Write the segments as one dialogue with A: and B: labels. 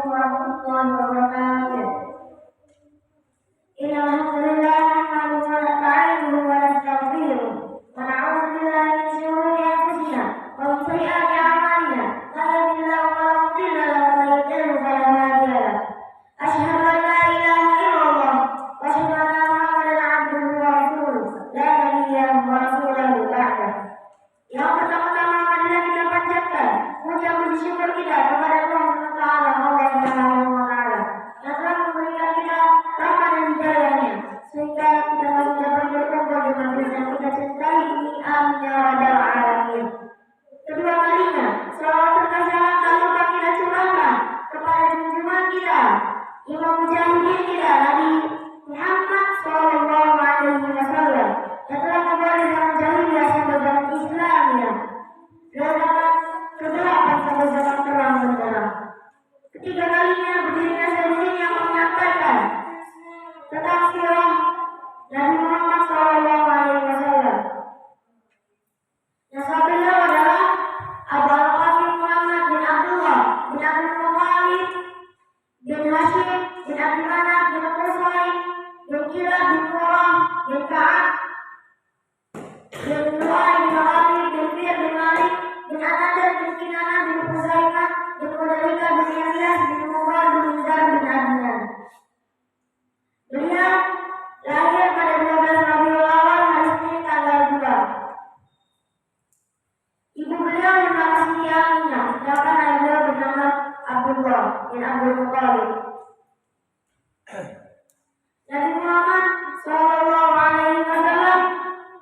A: warahmatullahi wabarakatuh. Alhamdulillah nahmaduhu wa nasta'inuhu wa nastaghfiruh wa na'udzu billahi min shururi anfusina wa min sayyiati a'malina. Man yahdihillahu fala mudilla lahu wa man yudlil fala hadiya lahu. Asyhadu an la ilaha illallah wa asyhadu anna Muhammadan 'abduhu wa rasuluh. La nabiyya wa rasulahu ba'dah. Yang pertama-tama marilah kita panjatkan puji syukur kita kepada Allah Subhanahu wa taala yang telah memberikan kita rahmat dan hidayahnya sehingga kita masih dapat berkumpul di majelis yang kita cintai ini. Amin ya rabbal alamin. Kedua kalinya, selawat serta salam tak lupa kita curahkan kepada junjungan kita, Imam Mujahidin kita, Nabi Muhammad sallallahu alaihi wasallam yang telah membawa zaman jahiliyah sampai zaman Islamiyah, dari zaman kegelapan sampai zaman terang benderang. Ketiga kalinya berdirinya sini yang menyampaikan tentang sirah Nabi Muhammad sallallahu alaihi wasallam. Nasab beliau adalah Abu Al-Qasim Muhammad bin Abdullah bin Abdul Muttalib bin Hashim bin Abdul Manaf bin Qusay bin Kilab bin Murrah bin Ka'ab bin Lu'ay bin Ghalib bin Fir bin Malik bin Anadan bin Kinanah bin Huzaimah bin Mudalika bin Ilyas bin Mubad bin Zar bin Adnan. Beliau lahir pada 12 Rabiul Awal hari Senin tanggal 2. Ibu beliau bernama Siti Aminah, sedangkan ayah beliau bernama Abdullah bin Abdul Muttalib. Nabi Muhammad sallallahu alaihi wasallam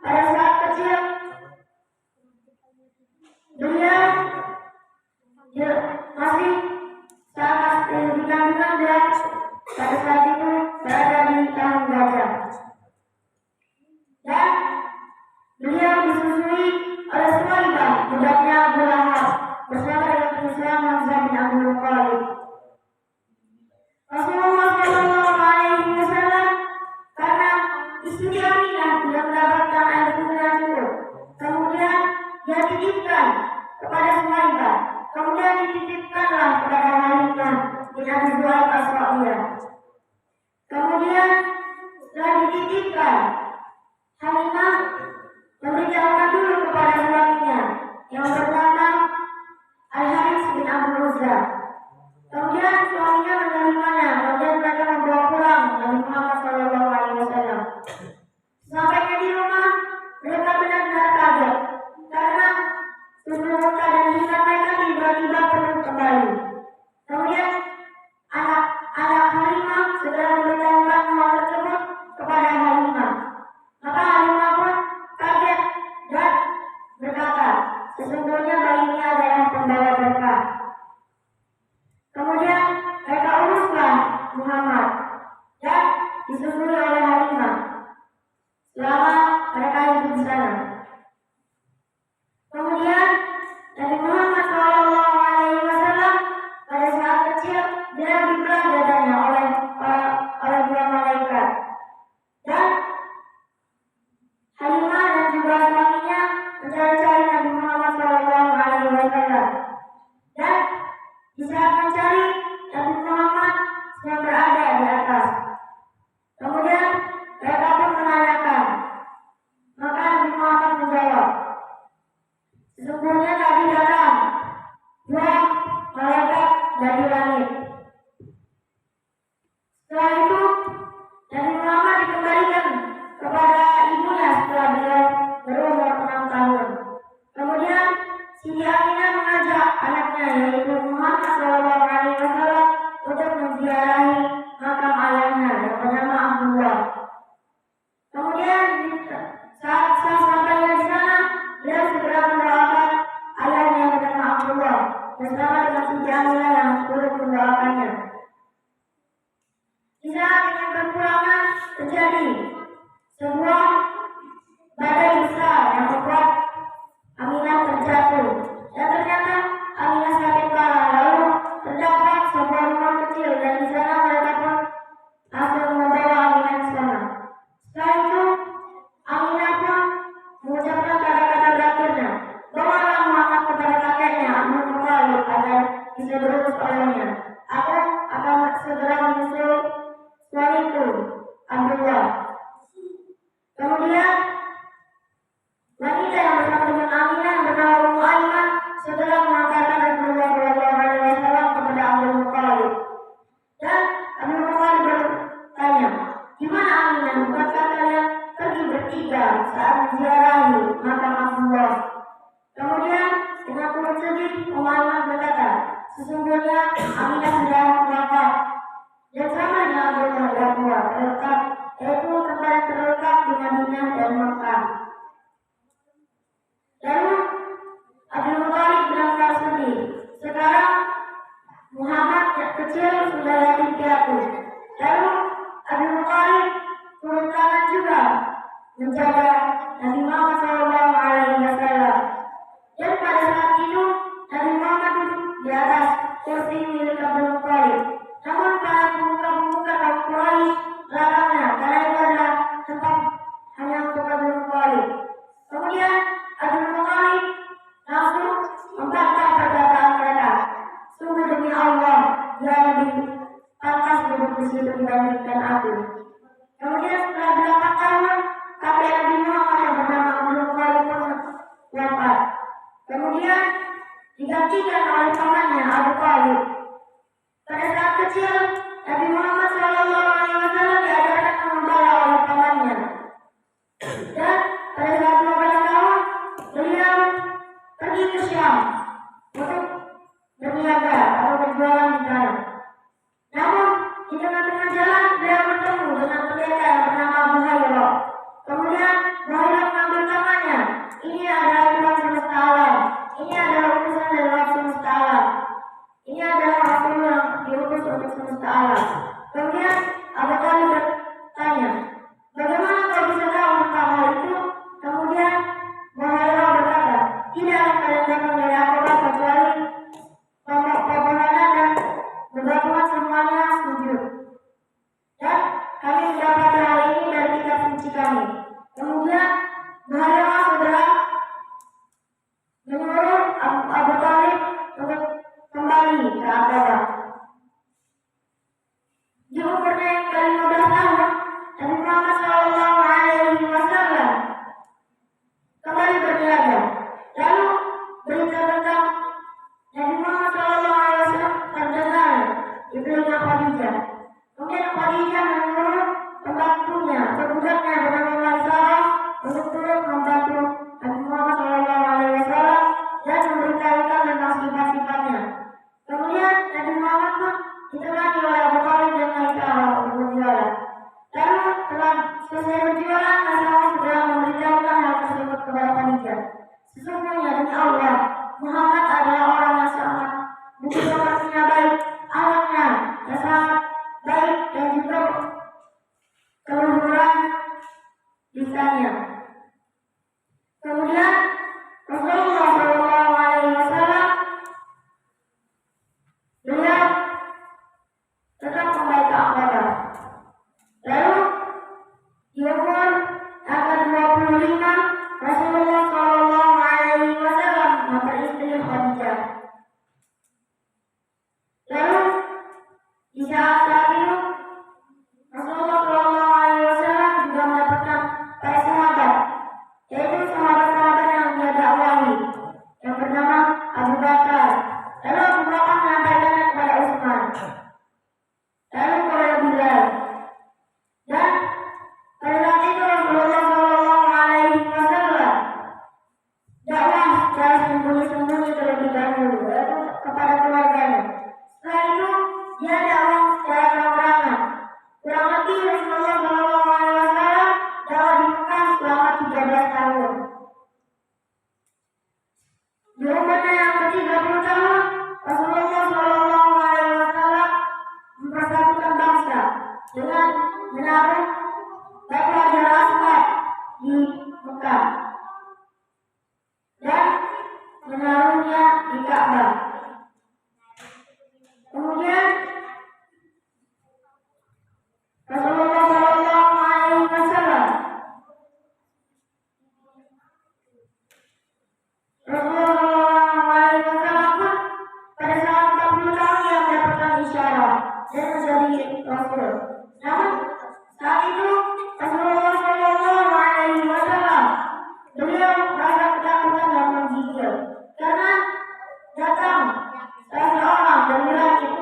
A: pada saat kecil beliau masih sangat di kandungan dan pada saat itu berada di tahun gajah. Dan beliau disusui oleh Suwaibah, budaknya Abu Lahab, bersama dengan penyesuaian Hamzah bin Abdul Muttalib. Rasulullah sallallahu alaihi wasallam karena istri Aminah tidak mendapatkan air susu yang cukup, kemudian dia titipkan kepada Suwaibah, kemudian dititipkanlah kepada Halimah bin Abi Zuhaib As-Sa'diyah. Kemudian setelah dititipkan, Halimah memberitahukan dulu kepada suaminya yang bernama Al-Harits bin Abdul Uzza. Kemudian suaminya menerimanya, kemudian mereka membawa pulang Nabi Muhammad SAW. Sampainya di rumah, mereka benar-benar kaget karena susu muka dan lisan mereka tiba-tiba penuh kembali. Kemudian anak Halimah segera memberitahukan hal tersebut kepada Halimah. Maka Halimah pun kaget dan berkata, sesungguhnya bayi ini adalah pembawa berkah. Kemudian mereka uruslah Muhammad dan disusui oleh Halimah selama mereka hidup di sana. Kemudian Nabi Muhammad SAW pada saat kecil beliau dibelah dadanya oleh dua malaikat, dan Halimah dan juga suaminya mencari-cari Nabi Muhammad SAW. Dan di saat mencari, Nabi Muhammad sedang berada di kecil sudah yatim piatu. Lalu Abu Thalib turun tangan juga menjaga Nabi Muhammad SAW. Dan pada saat itu Nabi Muhammad duduk di atas kursi milik Abu Thalib. Namun para pemuka-pemuka kaum Quraisy melarangnya karena itu adalah tempat hanya untuk Abu Thalib. Kemudian Abu Thalib langsung membantah perkataan mereka. Sungguh demi Allah, dia lebih pantas duduk di situ dibandingkan aku. Kemudian setelah 8 tahun, kakek Nabi Muhammad yang bernama Abu Thalib pun wafat. Kemudian digantikan oleh pamannya Abu Thalib. Pada saat kecil, Nabi Muhammad SAW diajarkan mengembala oleh pamannya. Dan pada saat 12 tahun, beliau pergi ke Syam untuk berniaga atau berjualan di sana. Namun di tengah-tengah jalan beliau bertemu dengan pendeta yang bernama Abu Hurairah. Kemudian Abu Hurairah mengambil tangannya. Ini adalah Tuhan semesta alam. Ini adalah utusan dari Rabb semesta alam. Ini adalah Rasul yang diutus untuk semesta alam. Kemudian Abu Thalib bertanya, bagaimana kau bisa tahu tentang hal itu? Kemudian Abu Hurairah berkata, tidak akan kalian datang dari Aqabah kecuali pembohonan dan bebatuan semuanya sujud. Dan kami mendapati hal ini dari kitab suci kami. Kemudian Abu Hurairah segera menyuruh Abu Thalib untuk kembali ke Aqabah. Di umurnya yang ke-15 tahun, Nabi Muhammad SAW kembali berniaga. Lalu berita tentang Nabi Muhammad SAW terdengar di telinga Khadijah. Kemudian Khadijah menyuruh pembantunya, budaknya bernama Maisarah untuk turun membantu Nabi Muhammad SAW dan memberitahukan tentang sifat-sifatnya. Kemudian Nabi Muhammad pun ditemani oleh Abu Thalib dan Maisarah untuk berjualan. Lalu setelah selesai berjualan, Maisarah segera memberitahukan hal tersebut kepada Khadijah. Sesungguhnya demi Allah, Muhammad adalah orang yang sangat bukti sepertinya baik, akhlaknya yang sangat baik dan juga keluhuran lisannya. Kemudian Rasulullah SAW beliau tetap kembali ke Aqabah. Lalu di umur angka 25 Rasulullah SAW memperistri Khadijah. Lalu di saat itu Rasulullah SAW juga mendapatkan para sahabat, yaitu sahabat-sahabat yang dia dakwahi, yang bernama Abu Bakar. Lalu Abu Bakar menyampaikannya kepada Utsman, lalu kepada Bilal. Dan pada saat itu Rasulullah SAW dakwah secara sembunyi-sembunyi terlebih dahulu, yaitu kepada keluarganya. Setelah itu dia dakwah secara terang-terangan. Kurang lebih Rasulullah SAW dakwah di Mekah selama 13 tahun. Di umurnya yang ke-30 tahun, Rasulullah SAW mempersatukan bangsa dengan menaruh batu Hajar Aswad di Mekah dan menaruhnya di Ka'bah. Kemudian Rasulullah SAW pun pada saat 40 tahun dia mendapatkan isyarat dan menjadi Rasul. Namun saat itu Rasulullah SAW beliau merasa ketakutan dan menggigil karena datang seseorang dari langit.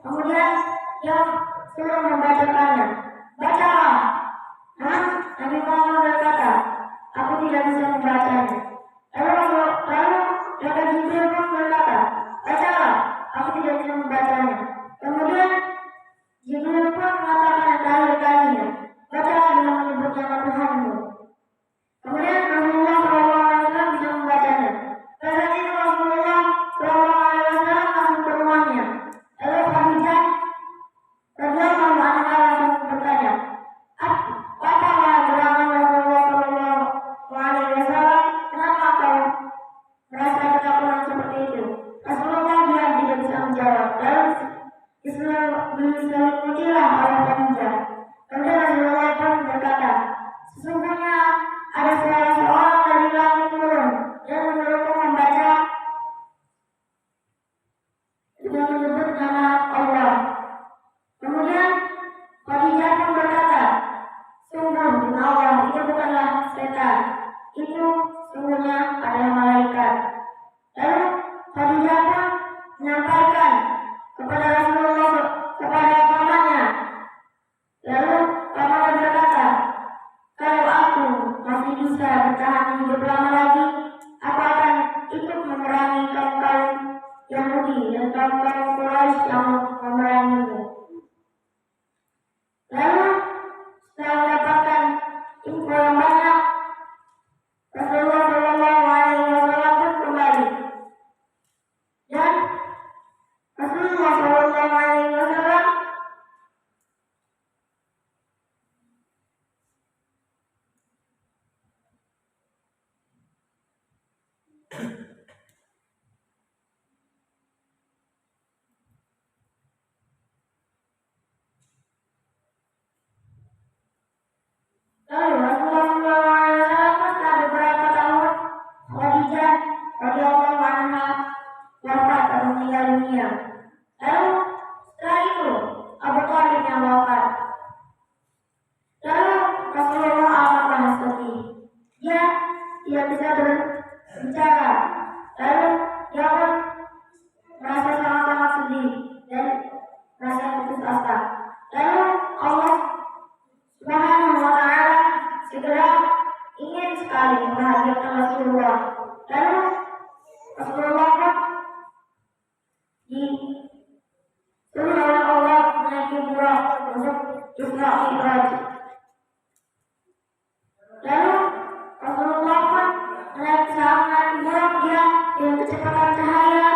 A: Kemudian dia suruh membacakannya. Bacalah. Namun Nabi Muhammad berkata, aku tidak bisa membacanya. Lalu Malaikat Jibril pun berkata, bacalah, aku tidak bisa membacanya. Kemudian Jibril pun mengatakan yang terakhir kalinya, bacalah dengan menyebut nama Tuhanmu. Kemudian Rasulullah SAW bisa membacanya. Pada saat itu Rasulullah SAW langsung ke rumahnya. Lalu Khadijah diselimutilah oleh Khadijah. Kemudian Rasulullah pun berkata, sesungguhnya ada salah seorang dari langit turun dan menyuruhku membaca dengan menyebut nama Allah. Kemudian Khadijah pun berkata, sungguh demi Allah, itu bukanlah setan, itu sungguhnya adalah malaikat. Lalu Khadijah pun menyampaikan kepada Rasulullah, kepada pamannya. Lalu pamannya berkata, kalau aku masih bisa bertahan hidup lama lagi, aku akan ikut memerangi kaum-kaum Yahudi dan kaum-kaum Quraisy yang memerangimu. Lalu setelah mendapatkan info yang banyak, Rasulullah Shallallahu Alaihi Wasallam pun kembali. Dan Rasulullah Shallallahu Alaihi Wasallam setelah beberapa tahun Khadijah radhiyallahu anha wafat atau meninggal dunia. Lalu setelah itu Abu Thalib yang wafat. Lalu Rasulullah amat sedih. Dia tidak bisa berbicara. Lalu dia pun merasa sangat-sangat sedih dan merasa putus asa. Lalu Allah Subhanahu wa Ta'ala segera ingin sekali membahagiakan Rasulullah. Lalu Rasulullah pun disuruh oleh Allah menaiki Buraq untuk Isra Mi'raj. Lalu Rasulullah pun menaiki Buraq, dia dengan kecepatan cahaya,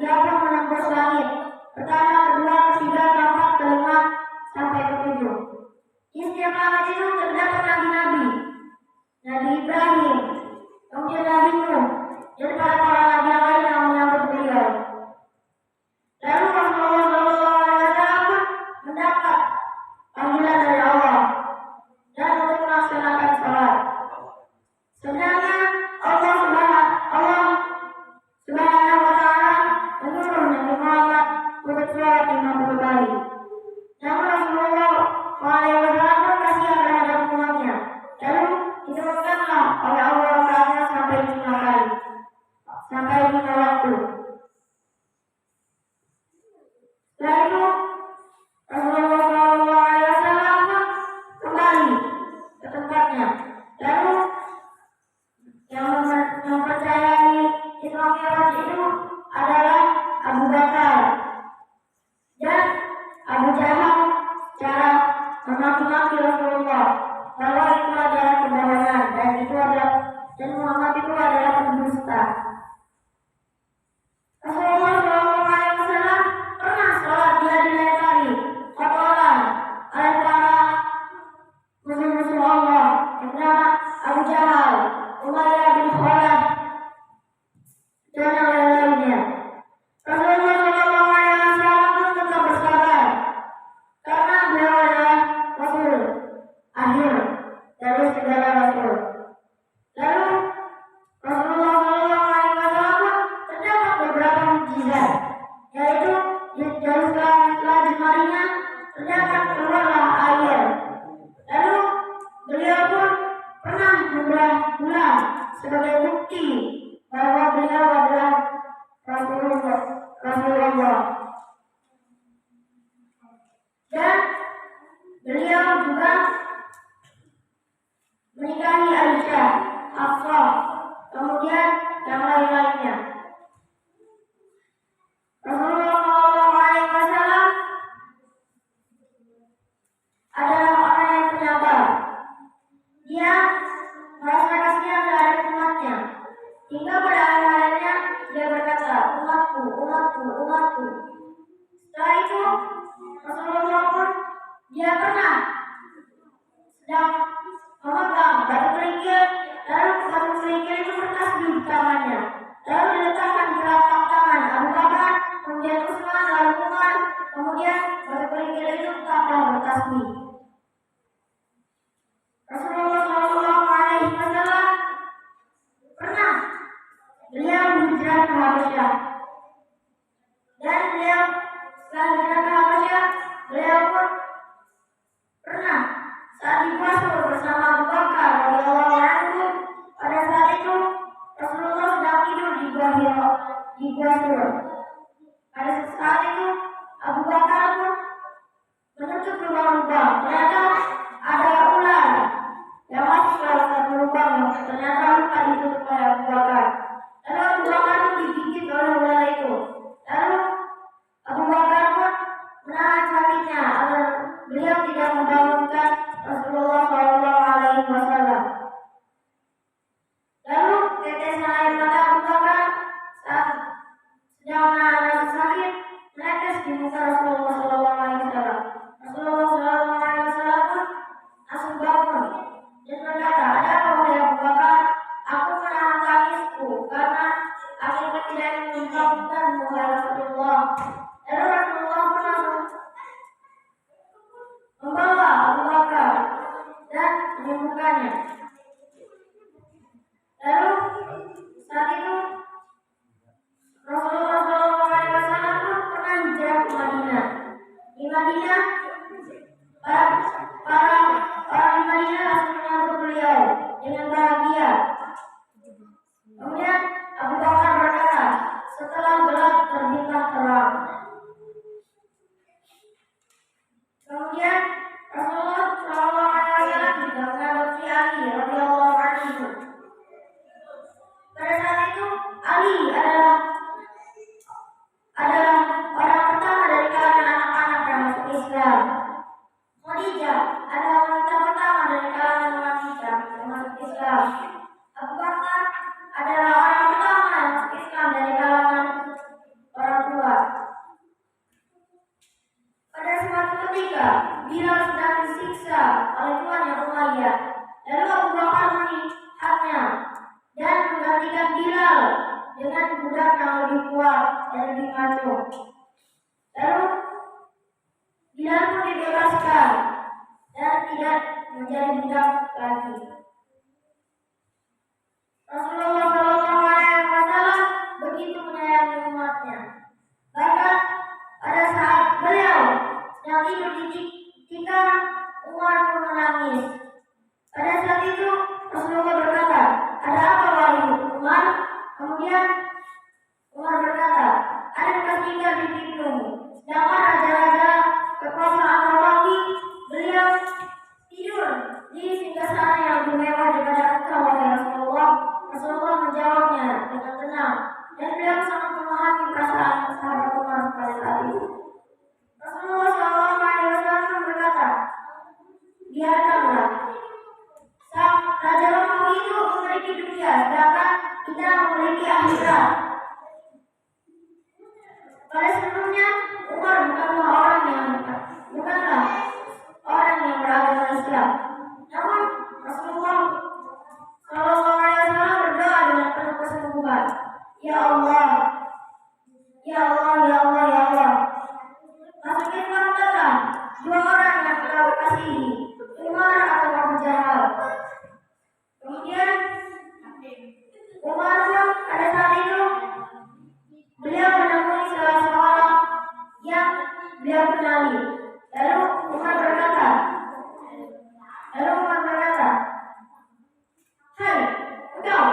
A: dia pun menembus langit. Pertama, kedua, ketiga, keempat, kelima, sampai ketujuh. Di setiap langit itu terdapat nabi-nabi, Nabi Ibrahim, kemudian Nabi Nuh, dan para nabi yang lain yang menyambut beliau. Lalu Rasulullah Shallallahu Alaihi Wasallam pun mendapat panggilan dari Allah dan untuk melaksanakan sholat. Sebenarnya Allah Subhanahu wa Ta'ala menyuruh Nabi Muhammad untuk sholat 50 kali. Namun Rasulullah Alaihi Wasallam pun kasihan terhadap umatnya. Lalu diturunkanlah oleh Allah Ta'ala sampai 5 kali, sampai 5 waktu. Setelah itu Rasulullah Shallallahu Alaihi Wasallam pun kembali ke tempatnya. Lalu yang mempercayai Isra Mi'raj itu adalah Abu Bakar dan Abu Jahal secara memaki-maki Rasulullah bahwa itu adalah kebohongan dan Muhammad itu adalah pendusta. Rasulullah Shallallahu Alaihi Wasallam pernah sholat di hari tadi kotoran oleh para musuh-musuh Allah yang bernama Abu Jahal, Umayyah bin Khalaf, dan yang lain-lainnya. Rasulullah Shallallahu Alaihi Wasallam pun tetap bersabar karena beliau adalah Rasul akhir dari segala Rasul. Lalu Rasulullah Shallallahu Alaihi Wasallam terdapat beberapa mukjizat, yaitu dari setelah jemarinya terdapat keluarlah air. Lalu beliau pun pernah membelah bulan sebagai bukti bahwa beliau adalah Rasulullah. Dan beliau juga menikahi Aisyah, Hafsah, kemudian yang lain-lainnya. Rasulullah Shallallahu Alaihi Wasallam adalah orang yang penyabar. Dia merasa kasihan terhadap umatnya, hingga pada akhirnya dia berkata, umatku, umatku, umatku. Setelah itu Rasulullah pun dia pernah sedang memegang batu kerikil, lalu batu kerikil itu bertasbih di tangannya, lalu diletakkan di telapak tangan Abu Bakar, kemudian Utsman, lalu Umar, kemudian Kemudian berkerikil itu tetaplah bertasbih. Rasulullah Shallallahu Alaihi Wasallam pernah beliau hijrah ke Habasyah, dan beliau setelah hijrah ke Habasyah, beliau pun pernah saat di Basra bersama Abu Bakar radhiyallahu anhu. Pada saat itu Rasulullah sedang tidur di Gua Hira, di Gua Hira. Pada saat itu Abu Bakar pun menutup lubang-lubang. Ternyata ada ular yang masuk ke dalam satu lubang. Ternyata luka ditutup oleh Abu Bakar. Lalu Abu Bakar pun digigit oleh ular itu. Lalu Abu Bakar pun menahan sakitnya agar beliau tidak membangunkan Rasulullah Shallallahu Alaihi Wasallam. Lalu tetesan air mata Abu Bakar saat sedang menahan rasa sakit menetes di muka Rasulullah Shallallahu Alaihi Wasallam. Rasulullah Shallallahu Alaihi Wasallam pun langsung bangun dan berkata, "Ada apa wahai Abu Bakar? Aku menahan tangisku karena aku tidak ingin membangunkanmu wahai Rasulullah." Lalu Rasulullah pun langsung membawa Abu Bakar dan menyembuhkannya. Lalu saat itu Rasulullah Shallallahu Alaihi Wasallam pun pernah hijrah ke Madinah. Di Madinah, para orang di Madinah langsung menyambut beliau dengan bahagia. Kemudian Abu Bakar berkata, "Setelah gelap terbitlah terang." Kemudian Rasulullah Shallallahu Alaihi Wasallam juga mengadopsi Ali radhiyallahu anhu. Pada saat itu Ali adalah orang pertama dari kalangan anak-anak yang masuk Islam. Khadijah adalah wanita pertama dari kalangan wanita yang masuk Islam. Abu Bakar adalah orang pertama yang masuk Islam dari kalangan orang tua. Pada suatu ketika, Bilal sedang disiksa oleh tuannya Umayyah. Lalu Abu Bakar melihatnya dan menggantikan Bilal dengan budak yang lebih kuat dan lebih maco. Lalu Bilal pun dibebaskan dan tidak menjadi budak lagi. Rasulullah Shallallahu Alaihi Wasallam begitu menyayangi umatnya. Bahkan pada saat beliau sedang tidur di tikar, Umar pun menangis. Pada saat itu Rasulullah berkata, "Ada apa wahai Umar?" Kemudian Umar berkata, "Ada bekas tikar di pipimu." Sedangkan raja-raja kekuasaan Romawi, beliau tidur di singgasana yang lebih mewah daripada engkau wahai Rasulullah. Rasulullah menjawabnya dengan tenang, dan beliau sangat memahami perasaan sahabat Umar pada saat itu. Rasulullah Shallallahu Alaihi Wasallam berkata, "Biarkanlah. Sang Raja Romawi itu memiliki dunia, sedangkan kita memiliki akhirat." Pada sebelumnya, Umar bukanlah orang yang beragama Islam. Namun Rasulullah Shallallahu Alaihi Wasallam berdoa dengan penuh kesungguhan, "Ya Allah, ya Allah, ya Allah, ya Allah, masukkanlah neraka dua orang yang kau kasihi, Umar atau Abu Jahal." Kemudian Umar pun pada saat itu beliau menemui salah seorang yang beliau kenali. Lalu Umar berkata, "Hai, engkau,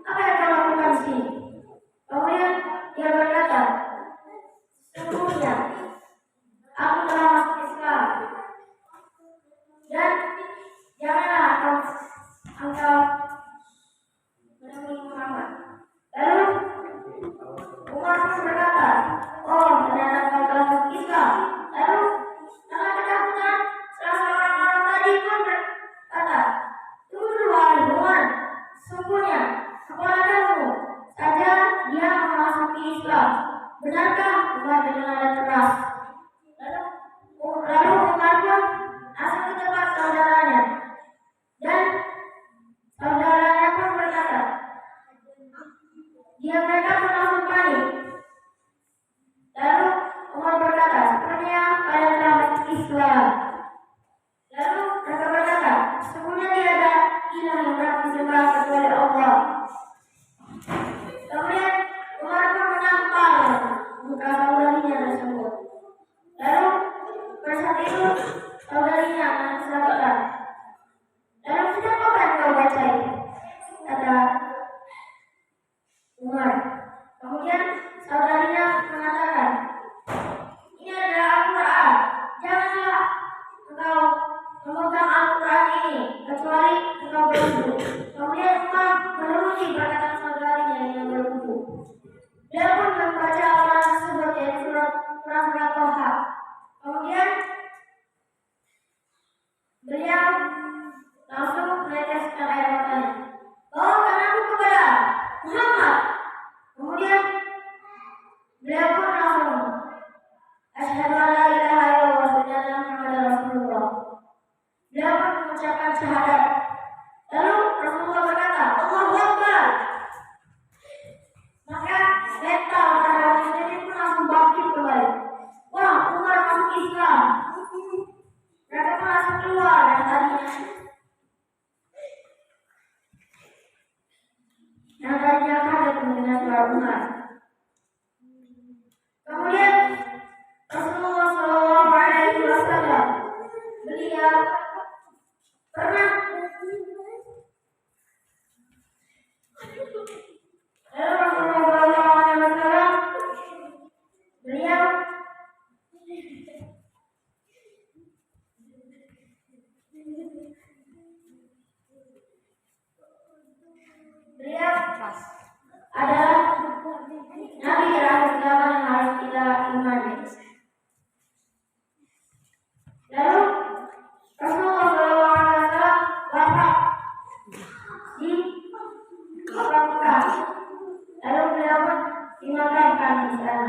A: apa yang kau lakukan di sini?" Kemudian dia berkata, "Sesungguhnya aku telah masuk Islam, dan janganlah engkau menemui Muhammad." Lalu Umar pun berkata, "Oh, ternyata kau telah masuk Islam. Lalu kenapa adalah Nabi terakhir zaman yang harus kita imani. Lalu Rasulullah SAW wafat di Mekah. Lalu beliau dimakamkan di sana.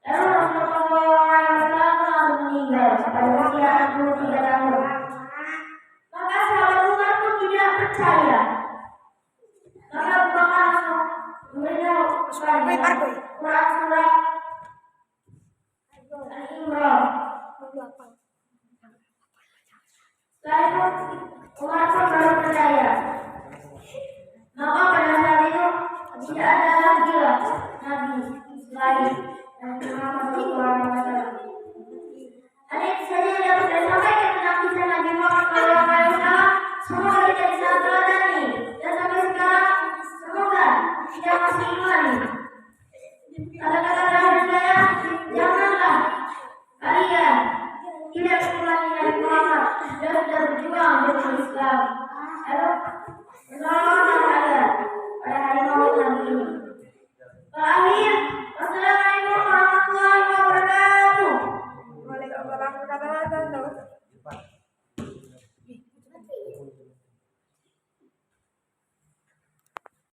A: Lalu Rasulullah SAW meninggal pada usia 63 tahun. Maka sahabat Umar pun tidak percaya. Maka Abu Bakar langsung memberitahu kepada Quran surat Al-Imran. Setelah itu Umar pun baru percaya. Maka pada saat itu tidak ada lagi lah Nabi selain Nabi Muhammad SAW. Hanya itu saja yang dapat saya sampaikan tentang kisah Nabi Muhammad SAW. Semoga kita bisa teladani dan sampai sekarang semoga kita masih imani. Kata-kata terakhir saya, janganlah kalian tidak mengimani Nabi Muhammad dan berjuang dengan Islam. Halo,